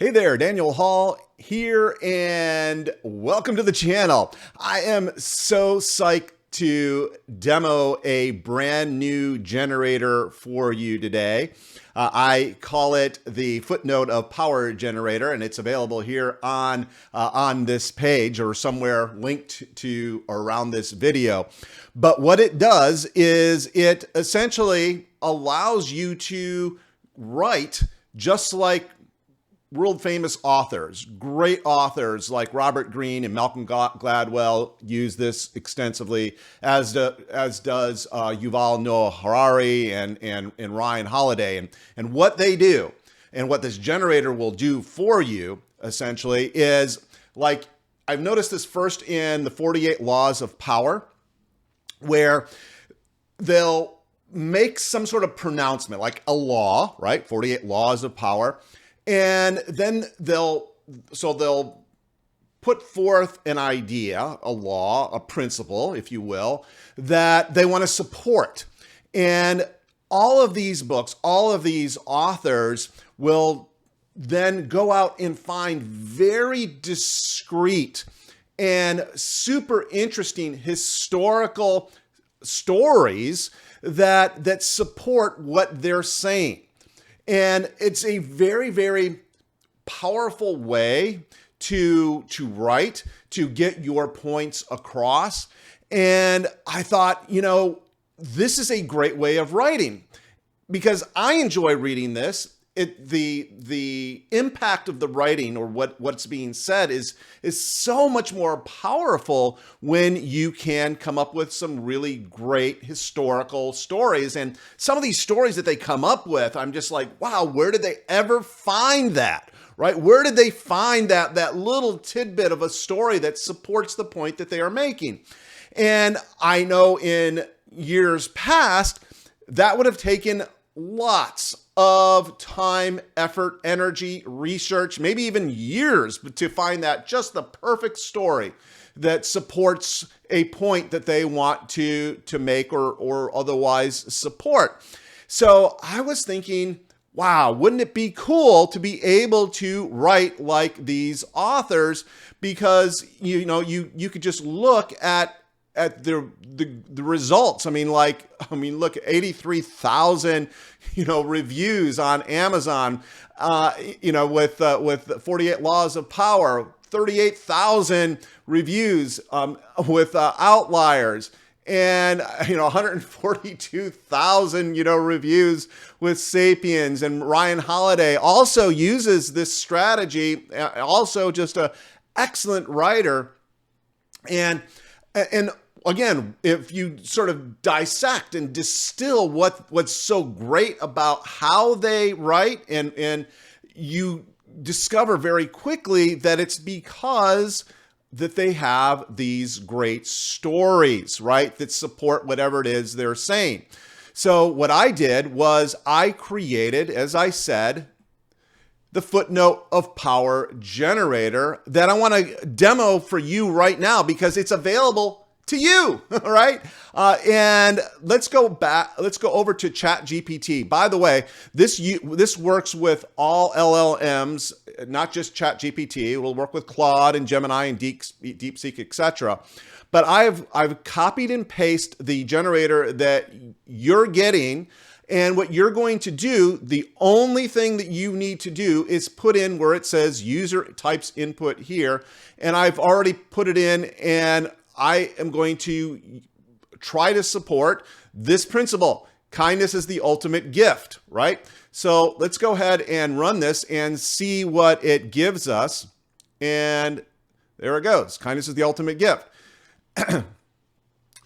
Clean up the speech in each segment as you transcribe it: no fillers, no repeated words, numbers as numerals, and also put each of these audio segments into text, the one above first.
Hey there, Daniel Hall here, and welcome to the channel. I am so psyched to demo a brand new generator for you today. I call it the Footnote of Power Generator, and it's available here on this page or somewhere linked to around this video. But what it does is it essentially allows you to write just like world famous authors, great authors like Robert Greene and Malcolm Gladwell use this extensively, as does Yuval Noah Harari and Ryan Holiday. And what they do and what this generator will do for you essentially is, like, I've noticed this first in the 48 Laws of Power, where they'll make some sort of pronouncement, like a law, right? 48 Laws of Power. And then they'll put forth an idea, a law, a principle, if you will, that they want to support. And all of these books, all of these authors will then go out and find very discrete and super interesting historical stories that support what they're saying. And it's a very, very powerful way to write, to get your points across. And I thought, this is a great way of writing, because I enjoy reading this. The impact of the writing, or what's being said, is so much more powerful when you can come up with some really great historical stories. And some of these stories that they come up with, I'm just like, wow, where did they ever find that? Right? Where did they find that little tidbit of a story that supports the point that they are making? And I know in years past, that would have taken lots of time, effort, energy, research, maybe even years to find that just the perfect story that supports a point that they want to make or otherwise support. So I was thinking, wow, wouldn't it be cool to be able to write like these authors? Because you could just look at the results. I mean, look, 83,000, reviews on Amazon, with 48 Laws of Power, 38,000 reviews, with Outliers, and, 142,000, reviews with Sapiens. And Ryan Holiday also uses this strategy, also just an excellent writer. And again, if you sort of dissect and distill what's so great about how they write, and you discover very quickly that it's because that they have these great stories, right, that support whatever it is they're saying. So what I did was I created, as I said, the Footnote of Power Generator that I want to demo for you right now, because it's available to you, all right? And let's go over to ChatGPT. By the way, this works with all LLMs, not just ChatGPT. It will work with Claude and Gemini and DeepSeek, etc. But I've copied and pasted the generator that you're getting. And what you're going to do, the only thing that you need to do is put in where it says user types input here. And I've already put it in, and I am going to try to support this principle. Kindness is the ultimate gift, right? So let's go ahead and run this and see what it gives us. And there it goes. Kindness is the ultimate gift.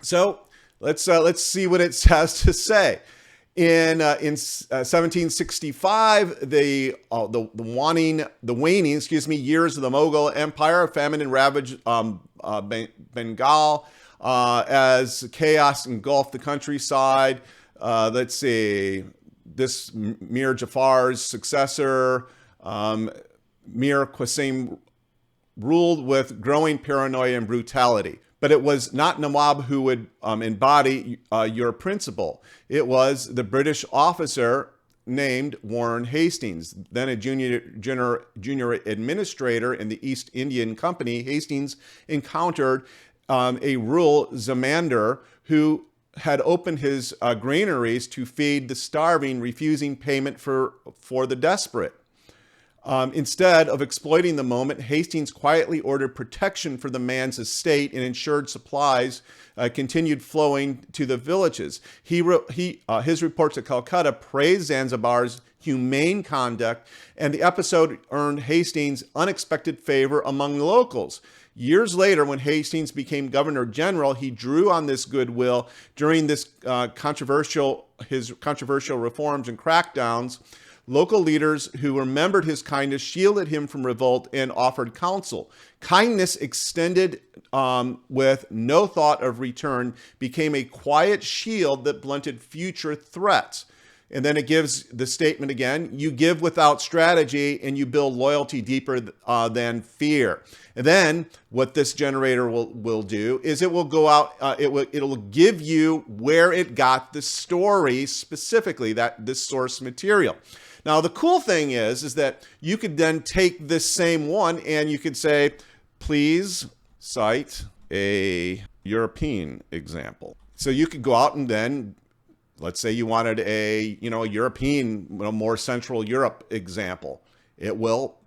So let's see what it has to say. In 1765, the waning years of the Mughal Empire, famine and ravaged Bengal as chaos engulfed the countryside. Let's see, this Mir Jafar's successor, Mir Qasim, ruled with growing paranoia and brutality. But it was not Nawab who would embody your principle. It was the British officer named Warren Hastings. Then a junior administrator in the East Indian Company, Hastings encountered a rural zamindar who had opened his granaries to feed the starving, refusing payment for the desperate. Instead of exploiting the moment, Hastings quietly ordered protection for the man's estate and ensured supplies continued flowing to the villages. His reports at Calcutta praised Zanzibar's humane conduct, and the episode earned Hastings unexpected favor among the locals. Years later, when Hastings became Governor General, he drew on this goodwill during his controversial reforms and crackdowns. Local leaders who remembered his kindness shielded him from revolt and offered counsel. Kindness extended with no thought of return became a quiet shield that blunted future threats. And then it gives the statement again, you give without strategy and you build loyalty deeper than fear. And then what this generator will do is it will go out, it'll give you where it got the story specifically, this source material. Now, the cool thing is that you could then take this same one and you could say, please cite a European example. So you could go out and then, let's say you wanted a European, more Central Europe example. It will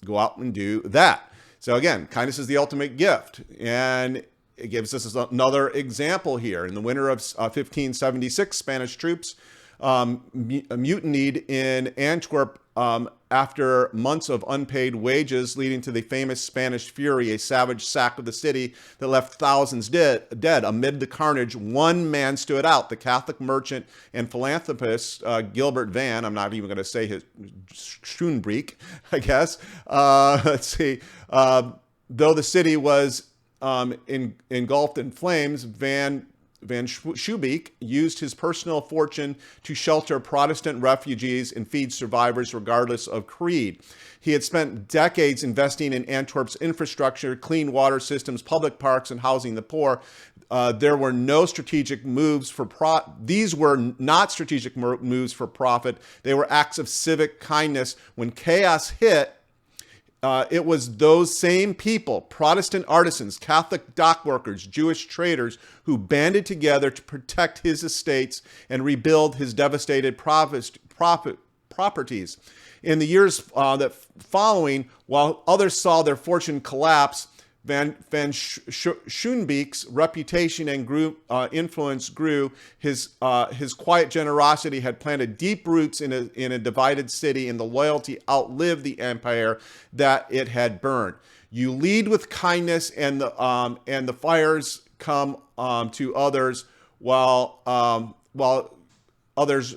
go out and do that. So again, kindness is the ultimate gift. And it gives us another example here. In the winter of 1576, Spanish troops mutinied in Antwerp after months of unpaid wages, leading to the famous Spanish Fury, a savage sack of the city that left thousands dead. Amid the carnage, one man stood out, the Catholic merchant and philanthropist Gilbert Van. I'm not even going to say his Schoenbriek, I guess. Let's see. Though the city was engulfed in flames, Van Schubeek used his personal fortune to shelter Protestant refugees and feed survivors regardless of creed. He had spent decades investing in Antwerp's infrastructure, clean water systems, public parks, and housing the poor. There were no strategic moves for These were not strategic moves for profit. They were acts of civic kindness. When chaos hit, it was those same people, Protestant artisans, Catholic dock workers, Jewish traders, who banded together to protect his estates and rebuild his devastated properties. In the years that following, while others saw their fortune collapse, Van Schoenbeek's reputation and influence grew. His quiet generosity had planted deep roots in a divided city, and the loyalty outlived the empire that it had burned. You lead with kindness, and the fires come to others while others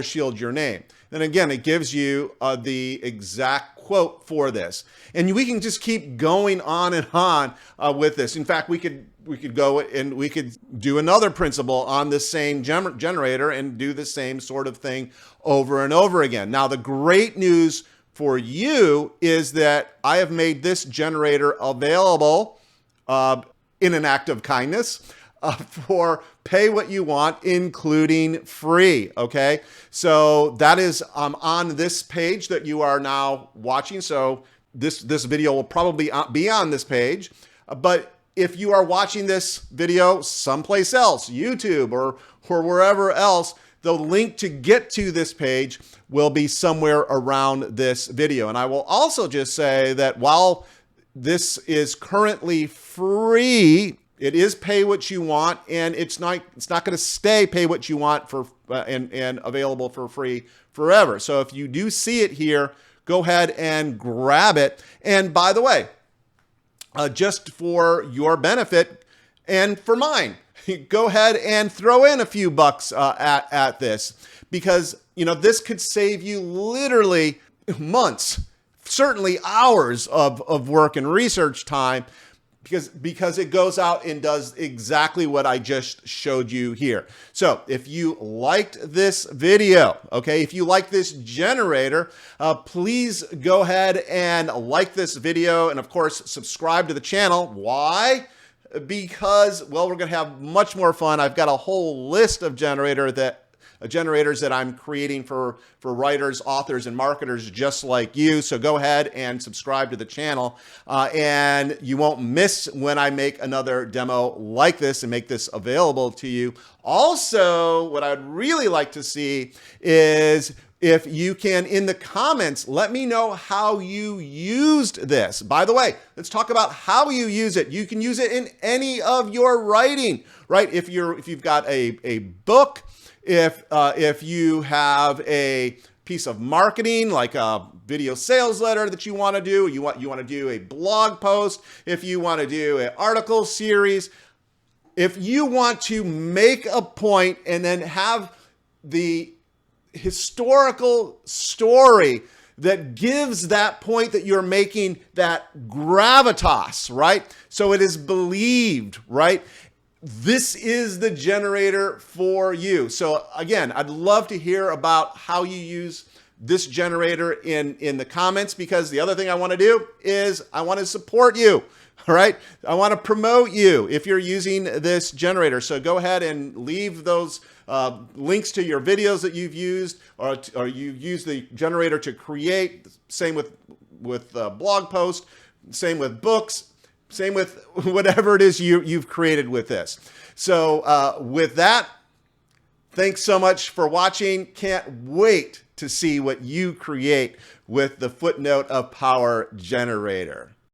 shield your name. Then again, it gives you the exact quote for this, and we can just keep going on and on with this. In fact, we could go and we could do another principle on this same generator and do the same sort of thing over and over again. Now, the great news for you is that I have made this generator available in an act of kindness for pay what you want, including free. Okay, so that is on this page that you are now watching. So this video will probably be on this page, but if you are watching this video someplace else, YouTube or wherever else, the link to get to this page will be somewhere around this video. And I will also just say that while this is currently free, it is pay what you want, and it's not going to stay pay what you want for and available for free forever. So if you do see it here, go ahead and grab it. And by the way, just for your benefit and for mine, go ahead and throw in a few bucks at this, because this could save you literally months, certainly hours of work and research time, because it goes out and does exactly what I just showed you here. So if you liked this video, okay, if you like this generator, please go ahead and like this video, and of course, subscribe to the channel. Why? Because, well, we're going to have much more fun. I've got a whole list of generators generators that I'm creating for writers, authors, and marketers just like you. So go ahead and subscribe to the channel, and you won't miss when I make another demo like this and make this available to you. Also, what I'd really like to see is if you can, in the comments, let me know how you used this. By the way, let's talk about how you use it. You can use it in any of your writing, right? If you've got a book, if you have a piece of marketing like a video sales letter that you want to do, you want to do a blog post, if you want to do an article series, if you want to make a point and then have the historical story that gives that point that you're making that gravitas, right? So it is believed, right? This is the generator for you. So again, I'd love to hear about how you use this generator in the comments, because the other thing I want to do is I want to support you. All right. I want to promote you if you're using this generator. So go ahead and leave those links to your videos that you've used, or you've used the generator to create. Same with blog posts, same with books, same with whatever it is you've created with this. So with that, thanks so much for watching. Can't wait to see what you create with the Footnote of Power Generator.